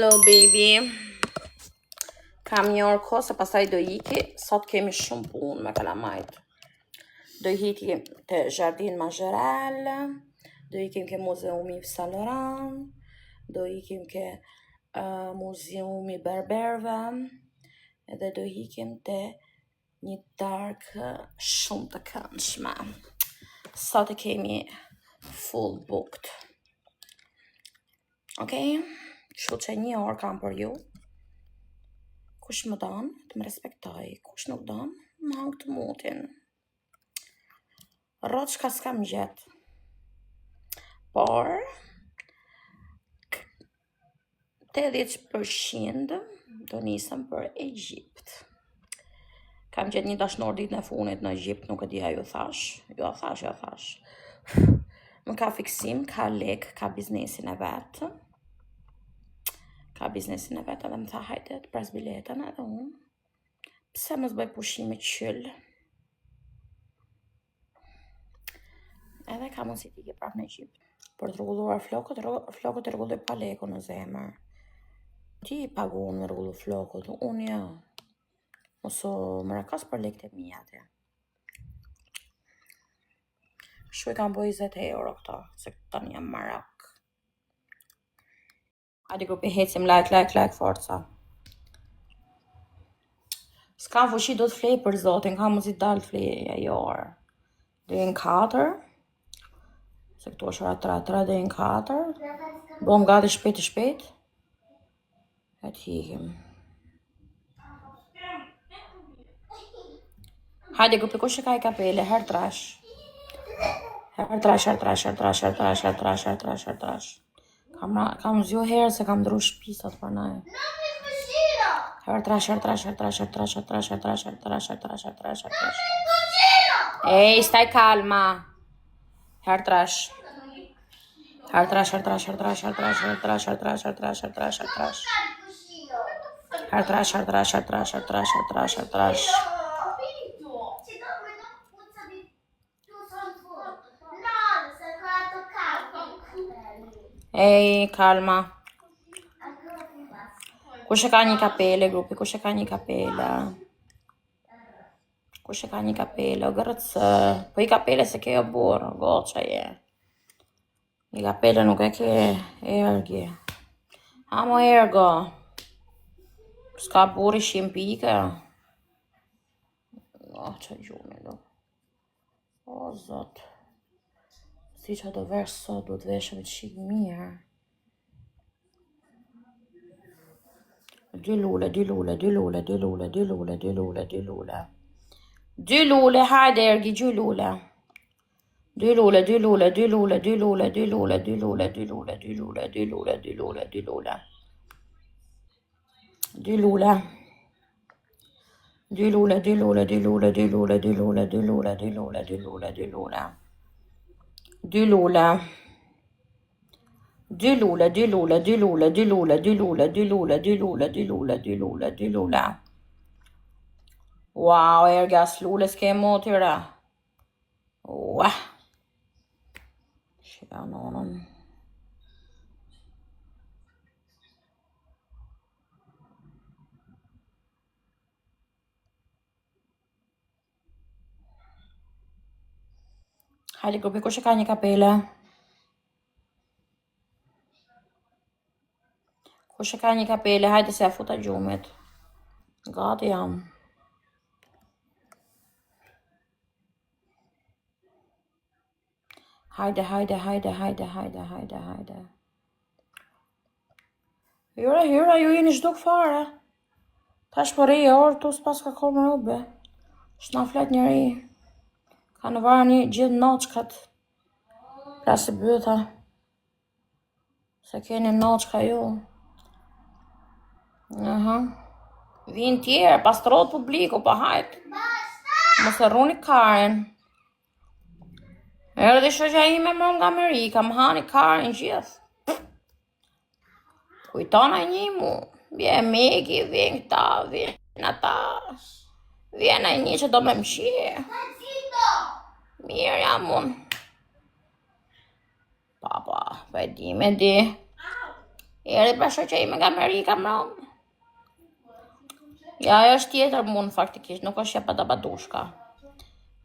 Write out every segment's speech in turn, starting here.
Hello baby. Kam një orë kohë se pastaj do iki. Sot kemi shumë punë me kalamajt. Do iki te Jardin Majerel, do ikim ke Muzeumi Yves Saint Laurent, do ikim ke Muzeumi Berberve, edhe do ikim te një darkë shumë të këndshme. Sot e kemi full booked. Okej? Kështu që një orë kam për ju. Kush më don, të më respektoj. Kush nuk don, më hang të mutin. Rrot shka s'kam gjet. Por 80% do nisëm për Egjipt. Kam gjet një dashnor ditën e funit në Egjipt, nuk e dija ju thash. Jo thash. Më ka fiksim, ka lek, ka biznesin e vetë. Edhe më tha hajde të pres biletën edhe unë. Pse mos bëj pushime qyll? Edhe ka mundësi t'i ke prap në Egjipt. Për të rregulluar flokët e rregulloj pa leku në zemër. Ti i paguon me rregullu flokët, unë jo. Mosu më rakas për lekët e mia atje. Kështu i kam bëj 20 euro këto, se tani jam Marak. Hajde grupi hecim like, forca. S'kam fuqi do të flej për zotin, ka mundësi të dalë fleja jo orë. Deri në 4, se këtu është ora 3 deri në 4. Bom gati shpejt. E t'ikim. Hajde grupi kush e ka I kapele, her trash. Kam zjo herë se kam dru shpisat për naj. Her trash. Ej, stai calma. Her trash. Ehi, calma. Kush e ka një kapele, grupi? Kush e ka një kapele, o gërëtësë. Po I kapele se ke o burë, goqa je. I kapele nuk e ke ergi. Amo ergo. S'ka burë I shimpike. O, që gjune do. O, zot. Si që do vesh sot, do të veshëm të shikë mirë. Dy lule. Dy lule, hajde ergi, dy lule. Dy lule. Wow, ergas lules ke motira. Wah. Shia nonën. Hajde grupi, kush e ka një kapele? Kush e ka një kapele, hajde se a futa gjumit. Gati jam. Hajde. Hyra, ju jeni zhduk fare. Tash për I orë, tu s'pas ka kohë më rube. Shna flet njëri. Ka në varë një gjithë noqkat. Prasi bëta. Se keni noqka ju. Vin tjerë, pas të rodë publiku, pa hajtë. Mos e rruni karin. Erdhi shoqja ime më nga Amerika, më hani karin gjithë. Kujtona një mu. Vjen Megi, vjen këta, vjen ata. Vjen ai një që do me mshirë. Mirë jam unë. Papa, pa e di me di. Eri për shoqërim nga Amerika, mërë. Ja, është tjetër mund, faktikisht, nuk është Jabadabadushka.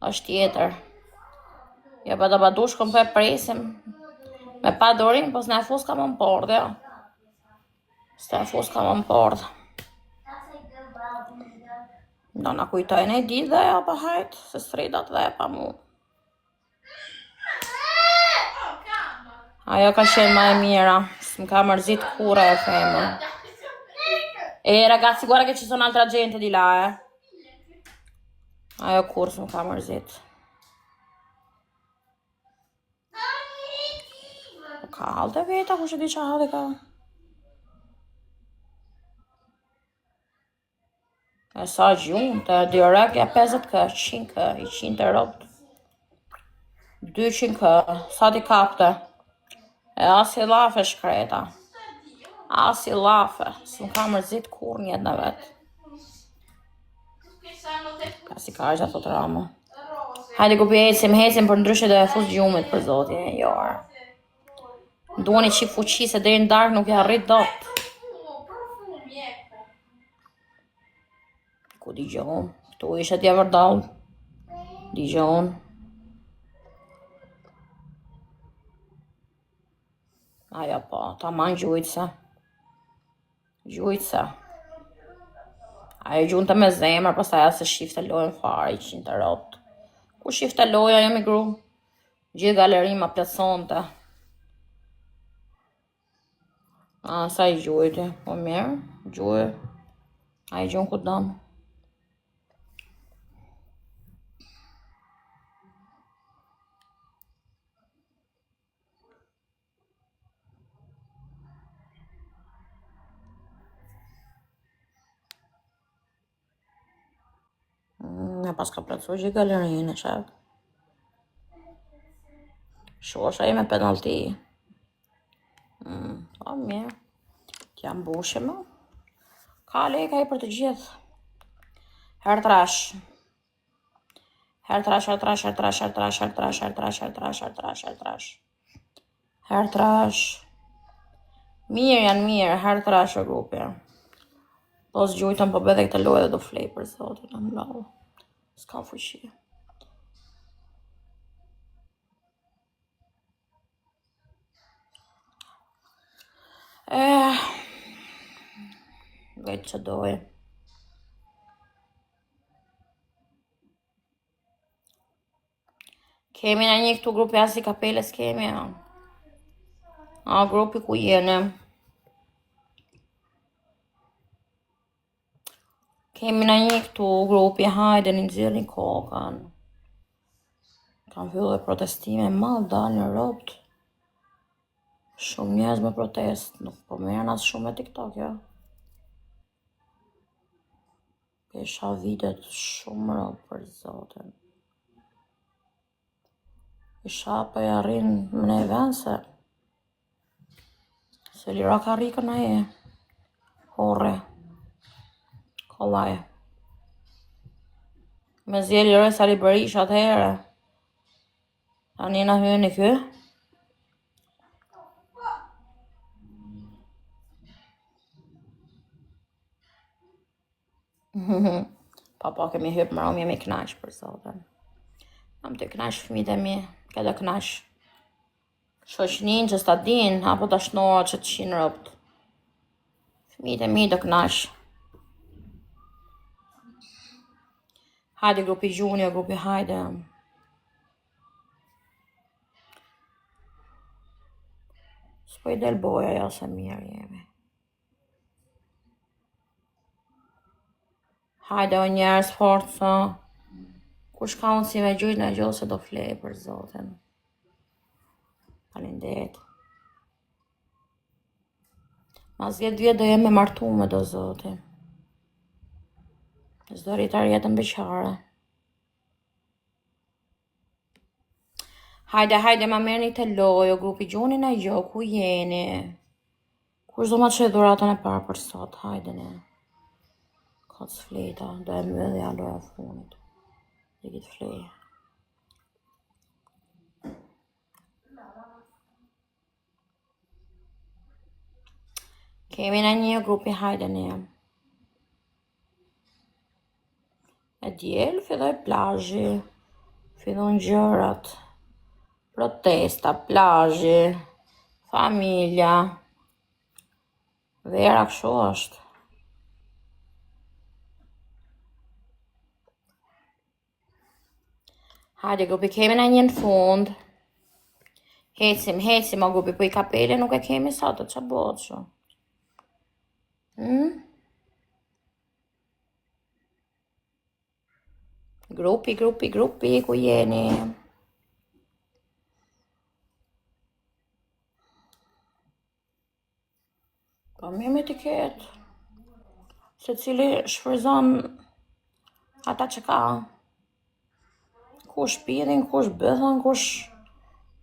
është tjetër. Jabadabadushkën për presim. Me pa dorim, po s'na fus ka më në pordë, ja. S'na fus ka më në pordë. Do na kujtojnë e ditë dhe ja pa hajtë, se sridat dhe pa mu. Ajo ka qenë ma e mira, s'm ka mërzit kura e femër. Ragazzi, guarda che ci sono altra gente di là, Ajo kur s'm ka mërzit. Ka halë të veta, ku që di që halë ka. E sa gjumë, të direkt ja 50 kë, 100 kë, 100 të ropët. 200 kë, sa ti kapte. E asi lafe shkreta. Asi lafe, s'm ka mërzit kur njët në vetë. Ka si ka është ato të ramo. Hajde ku pjecim, për ndryshe dhe fus gjumit për zotin e jorë. Duani qip fuqi se deri në dark nuk ja rrit dot. Ku digjon, këtu ishe t'ja vërdall. Digjon. Ajo po, ta man gjujtëse. Gjujtëse. Ajo gjunte me zemër, pastaj se shifte lojën fare, 100 të ropët. Ku shifte loja, jam i gru. Gjithë galerima plesonte. Sa i gjujti, po mirë, gjuj. A i gjun ku dam. Ne pas ka plëcu gjithë galerinë, shef. Shosha i me penalti. Po mirë. T'ja mbushe më. Ka leka i për të gjithë. Her trash. Mirë janë mirë, her trash e grupi. Po s'gjujtën po bedhe këtë lojë dhe do flej për zotin, në mlau. S'ka fuqi. Vetë që dojë. Kemi në një këtu grupi asi kapeles kemi, grupi ku jene. Kemi në një këtu grupi, hajde një nëzirë një kokën. Kam fillu dhe protestime malë, dalë në ropët. Shumë njerëz me protest, nuk po merren as shumë me TikTok, ja. Pesha vitet shumë ropë për zotin. Isha për e arrin më ne vense. Se lira ka rikën a e. Hore. Kolaj. Me zje lire sa li bërish atëhere. Ta njëna hyën i kë. Pa kemi hypë më rom, jemi knash për zotin. Jam të knash fëmijët e mi, këtë knash. Shoqnin që s'ta din, apo ta shnoa që të 100 ropët. Fëmijët e mi të knash. Hajde grupi Junior, grupi hajde. S'po i del boja, ja se mirë jemi. Hajde o njerës forca. Kush ka unë si me gjujt në gjohë se do flej për zotin. Falinderit. Mas 10 vjetë do jem me martu me do zotin. S'do rritar jetën beqare. Hajde ma merni të lojo, grupi Gjoni në gjo, ku jeni? Kush do ma të dhuratën e parë për sot, hajde ne. Ka të fleta, do e mëdhja loja funit. Dhe kitë flejë. Kemi në një grupi, hajde një. E djelë, filloj plazhi, fillon gjërat, protesta, plazhi, familja, vera kështu është. Hajde grupi, kemi në një në fund. Hecim o grupi, po i kapele nuk e kemi sot, që bëhet që? Grupi, ku jeni? Po mirë me etiket, se cili shfryzon ata që ka. Kush pidhin, kush bëthën, kush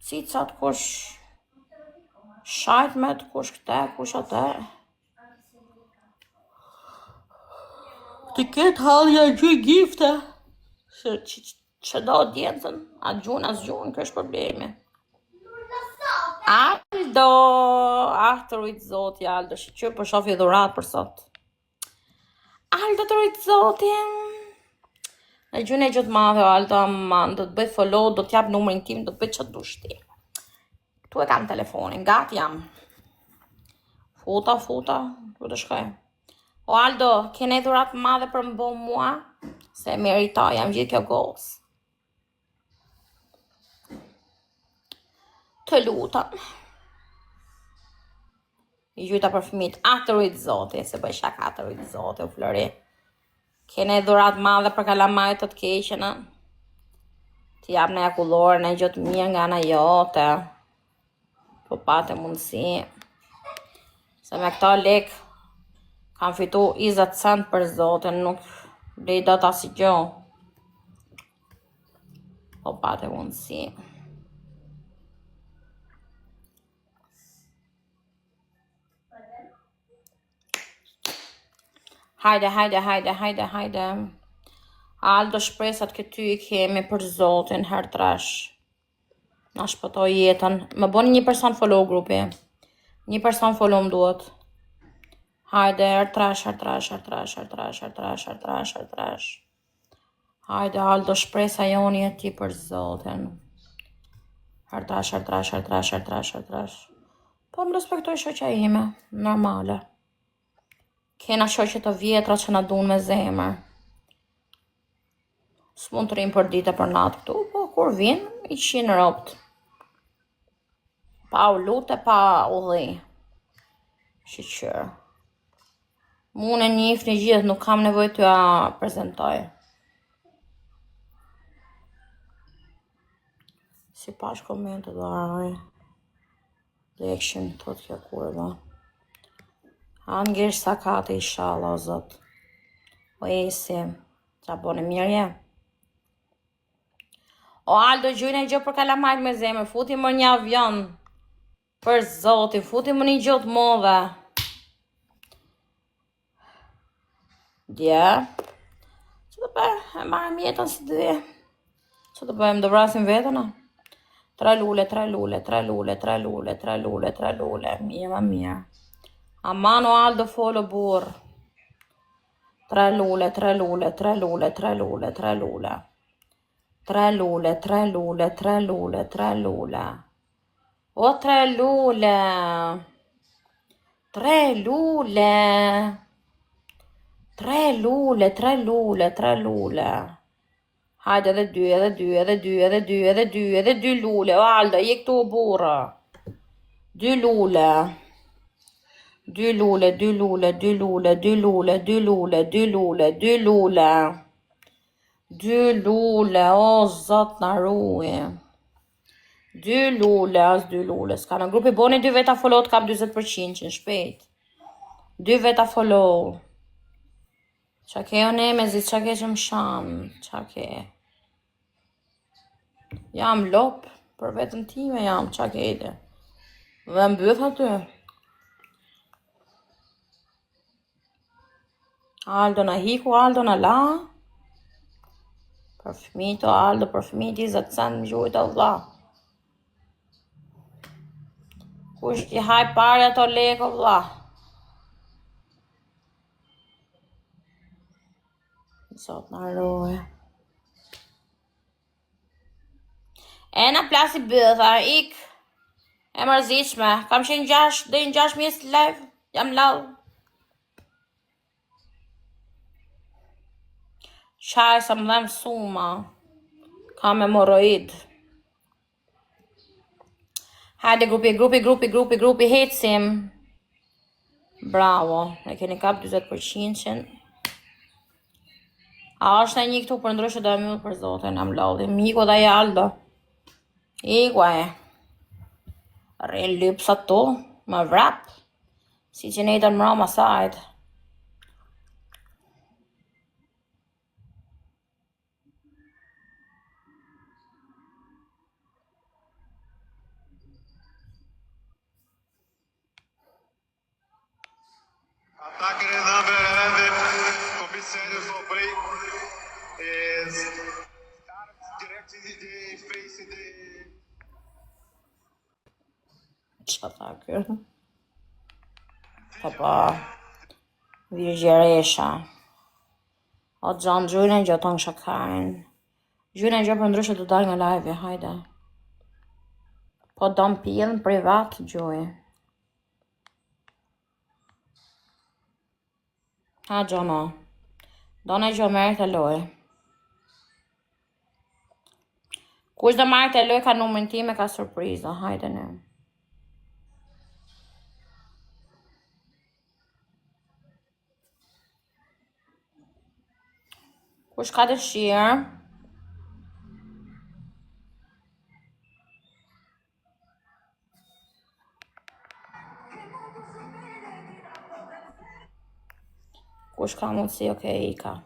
cicat, kush shajtmet, kush këte, kush atë. Etiket halja gjy gifte. Që do djetën, a gjun, kësh problemi. Aldo, të rujtë zoti, Aldo, shqyr për shofi dhurat për sot. Aldo të rujtë zotin. Në gjune e gjithë madhe, Aldo, aman, do të bëjt follow, do t'jap numrin tim, do të bëjt që të dushti. Tu e kam telefonin, gati jam. Futa, tu të shkoj. O Aldo, kene dhurat madhe për më bo mua, se meritoj, jam gjithë kjo gos. Të lutam. I gjyta për fëmit, të rujtë zoti, se bëj shaka të rujtë zoti, u Flori. Kene dhurat madhe për kalamajt të keqena. Ti jap në jakullore, në gjithë mirë nga në jote. Po pate mundësi. Se me këta lek, kam fitu 20 cent për zotin, nuk blej do të asi gjo. Po pate mundësi. Hajde. Aldo, shpresat këty I kemi për zotin her trash. Na shpëtoj jetën. Më boni një person follow grupi. Një person follow më duhet. Hajde, her trash. Hajde, Aldo, shpresa joni e ti për zotin. Her trash. Po më respektoj shoqja ime. Normale. Kena shoqe të vjetra që na dun me zemër. S'mund të rrim për dite për natë këtu, po kur vin, I qinë ropt. Pa u lute, pa u dhi. Shqyr. Mu në njif një gjithë, nuk kam nevoj të ja prezentoj. Si pash komente do arroj. Lekshin, thot kjo kurva. Angesh sa kate inshallah o zot. O esi, qa bone mirë je. O Aldo, gjujnë e gjë për kalamajt me zemër, futi më një avion. Për zotin, futi më një gjotë modhe. Dje. Që të për, e marrë mjetën si dhe. Që të bëjmë, do vrasim vetëna. Tre lule. Mirë, mirë. Amano Aldo follow burr. Tre lule. O tre lule. Hajde edhe dy lule. O Aldo, je këtu burra. Dy lule. Dy lule, o zot na ruaj. Dy lule, s'ka në grupi boni 2 veta follow të kap 20% që në shpejt. 2 veta follow. Qa ke o Nemezit, qa ke që më shanë, qa ke. Jam lop, për vetën time jam, qa ke ide. Dhe mbyth aty. Aldo na hiku, Aldo na la. Për fëmijët o Aldo, për fëmijët 20 cent më gjujtë Allah. Kush t'i haj pare ato lekë Allah. Zot na ruaj. E na plasi bëtha, ik. E mërzitshme. Kam qenë 6 mjesë live. Jam lau. Qaj sa më dhem suma. Kam hemoroid. Hajde grupi, hecim. Bravo. E keni kap 20%. A është e një këtu për ndryshe do e mjullë për zotin. Am lodhi. Miko da jaldo. Igua e. Rrin lypsa tu. Më vrap. Si që nejtën mrama sajt. Ata kërë dhëmë edhe komisarë sopri direkt de face de Qa tha kjo? Papa. Virgjeresha. O gjanë gjujnë e gjotën shakarin. Gjujnë e gjë për ndryshe të dalë nga live, hajde. Po dom pilën privat gjuj. Ha gjono. Done gjo merë të loj. Kush do marrë të loj ka numrin time ka surpriza, hajde ne. Kush ka dëshirë? Kush ka mundësi, okej, i ka.